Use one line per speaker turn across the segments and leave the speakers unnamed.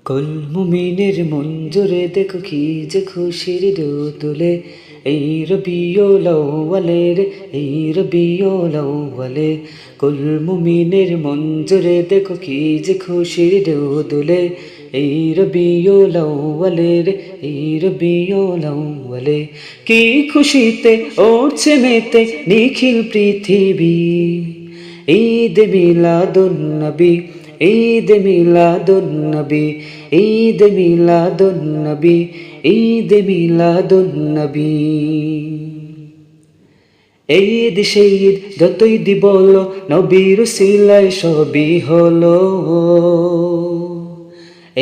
Call মুমিনের মন জুড়ে দেখো কি যে খুশির দোলে, এই রবিউল আউয়ালের, এই রবিউল আউয়ালে। কল মুমিনের মন জুড়ে দেখো কি যে খুশির দোলে, এই রবিউল আউয়ালের, এই রবিউল আউয়ালে। কি খুশিতে উঠছে মেতে নিখিল পৃথিবী, ঈদ মিলাদুন নবী, ঈদ মিলাদুন নবী, ঈদ মিলাদুন নবী, ঈদ মিলাদুন নবী। এই ঈদ সেই ঈদ যতই দি বলো, নবীর উসিলায় সবই হলো।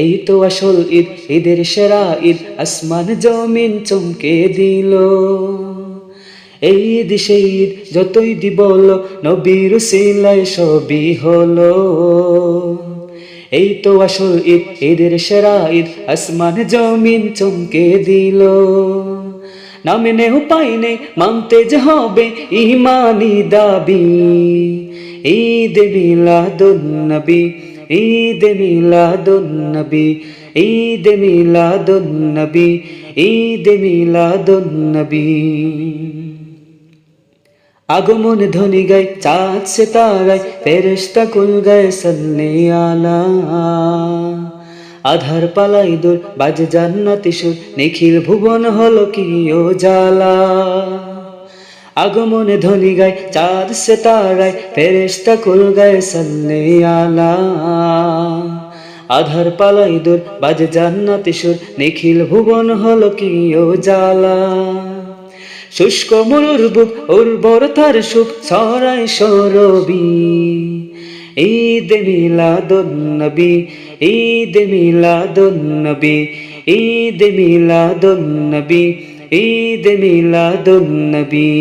এই তো আসল ঈদ, ঈদের সেরা ঈদ, আসমান জমিন চমকে দিল। এই ঈদ সেই ঈদ যতই দি বলো, নবীর উসিলায় সবই হলো। এই তো আসল ঈদ, ঈদের সেরা ঈদ, আসমান জমিন চমকে দিল। না মেনে উপায় নেই, মানতে যে হবে ইমানি দাবি। ঈদ মিলাদুন নবী, ঈদ মিলাদুন নবী, ঈদ মিলাদুন নবী, ঈদ মিলাদুন নবী। আগমন ধ্বনি গায় চাঁদ সে তারায়, ফেরেশতা কুল গায় সাল্লে আলা। আধার পালাই দূর বাজে জান্নাতি সুর, নিখিল ভুবন হলো কি ও জালা। আগমন ধ্বনি গায় চাঁদ সে তারায়, ফেরেশতা কুল গায় সাল্লে আলা। আধার পালাই দূর বাজে জান্নাতি সুর, নিখিল ভুবন হলো কি ও জালা। শুষ্ক মরুর বুক উর্বরতার সুখ ছড়ায় সরবি। ঈদ মিলাদুন নবী, ঈদ মিলাদুন নবী, ঈদ মিলাদুন নবী, ঈদ মিলাদুন নবী।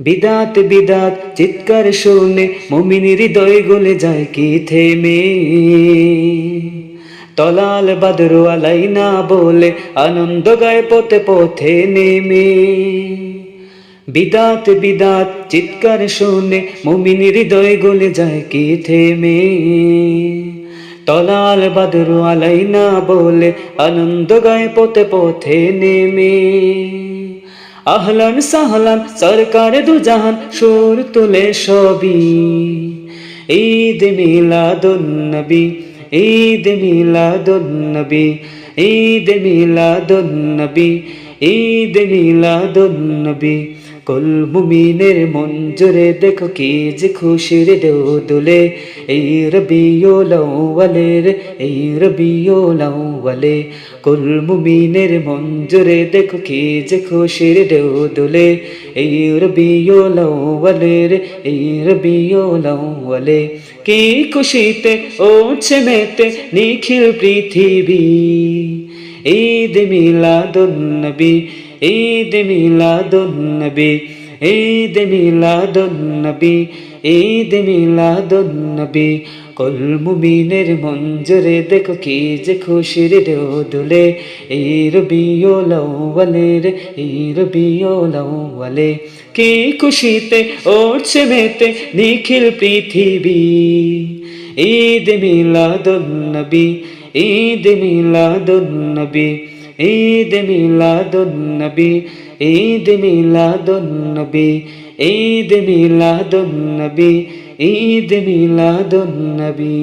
বিদাত বিদাত চিৎকার শুনে মুমিন হৃদয় গলে যায় কি থেমে। তলাল বদর আলাইনা বলে আনন্দ গায় পথে পথে নেমে। বিদাত বিদাত চিৎকার শুনে মুমিন হৃদয় গলে যায় কি থেমে। তলাল বদর আলাইনা বলে আনন্দ গায় পথে পথে নেমে। আহলান সাহলান সরকার দু জাহান, সুর তুলে সবই। ঈদ মিলাদুন নবী, ঈদ মিলাদুন নবী, ঈদ মিলাদুন নবী, ঈদ মিলাদুন নবী। কুল মুমিনের মন জুড়ে দেখো কি যে খুশির দোলে, এই রবিউল আউয়ালের, এই রবিউল আউয়ালে। কুল মুমিনের মন জুড়ে দেখো কি যে খুশির দোলে, এই রবিউল আউয়ালের, এই রবিউল আউয়ালে। কি খুশিতে উঠছে মেতে নিখিল পৃথিবী, ঈদ মিলাদুন নবী, ঈদ মিলাদুন নবী, ঈদ মিলাদুন নবী, ঈদ মিলাদুন নবী। কুল মুমিনের মন জুড়ে দেখো কি যে খুশির দোলে, এই রবিউল আউয়ালের, এই রবিউল আউয়ালে। কি খুশিতে উঠছে মেতে নিখিল পৃথিবী, ঈদ মিলাদুন নবী, ঈদ মিলাদুন নবী, ঈদ মিলাদুন নবী, ঈদ মিলাদুন নবী, ঈদ মিলাদুন নবী, ঈদ মিলাদুন নবী।